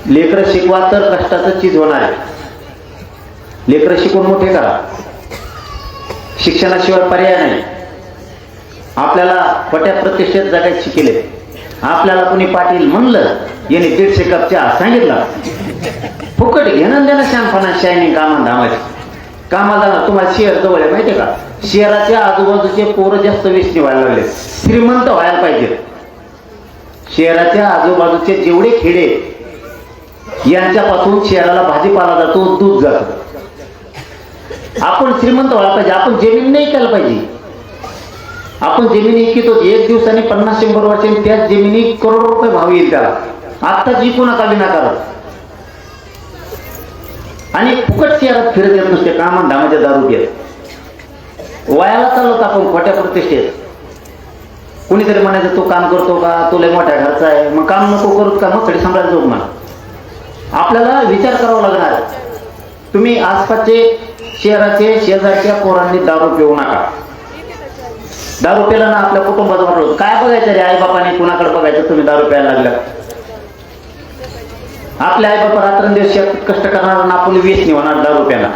लेकरं शिकवा तर कष्टाचं चीज होणार आहे. लेकरं शिकून मोठे करा. शिक्षणाशिवाय पर्याय नाही. आपल्याला खोट्या प्रतिष्ठेत जगायला शिकेले. आपल्याला कोणी पाटील म्हणलं, याने 150 कप चहा सांगितला, फुकट घेणं देणं शहाणपणा शायनिंग कामा धामाची. कामाला जाणार. तुम्हाला शहर जवळ आहे माहितीये का? शहराच्या आजूबाजूचे पोरं जास्त व्यसनी व्हायला लागले. श्रीमंत व्हायला पाहिजे. शहराच्या आजूबाजूचे जेवढे खेडे यांच्यापासून शहराला भाजीपाला जातो, दूध जातो. आपण श्रीमंत व्हायला पाहिजे. आपण जमीन नाही केलं पाहिजे. आपण जमिनी विकतो. एक दिवसाने 50-100 वर्षांनी त्याच जमिनी करोड रुपये भाव येईल त्याला. आत्ताच विकू नका विनाकारण. आणि फुकट शहरात फिरत येत नसते कामा धामाच्या दारू घेत. वयाला चालवत आपण खोट्या प्रतिष्ठेत. कुणीतरी म्हणायचं तू काम करतो का, तुला मोठ्या घरचा आहे, मग काम नको करूत का, मग तरी सांभाळायला जाऊ म्हणा. आपल्याला विचार करावा लागणार. तुम्ही आसपासचे शहराचे शेजारच्या पोरांनी दारू पिऊ नका. दारू प्यायला ना आपल्या कुटुंबाचं वाटलं काय बघायचं रे, आई बापाने कुणाकडे बघायचं, तुम्ही दारू प्यायला लागला. आपले आई बापा रात्रंदिवस कष्ट करणार आणि आपण व्यसनी होणार दारू प्यायला.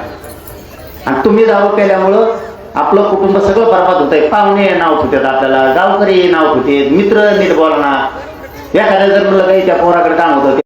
आणि तुम्ही दारू प्यायल्यामुळं आपलं कुटुंब सगळं बरबाद होत आहे. पाहुणे नाव ठेवतात आपल्याला, गावकरी नाव ठेवतात, मित्र नीट बोलणार. एखाद्या जर म्हणलं काही त्या पोराकडे काम होतं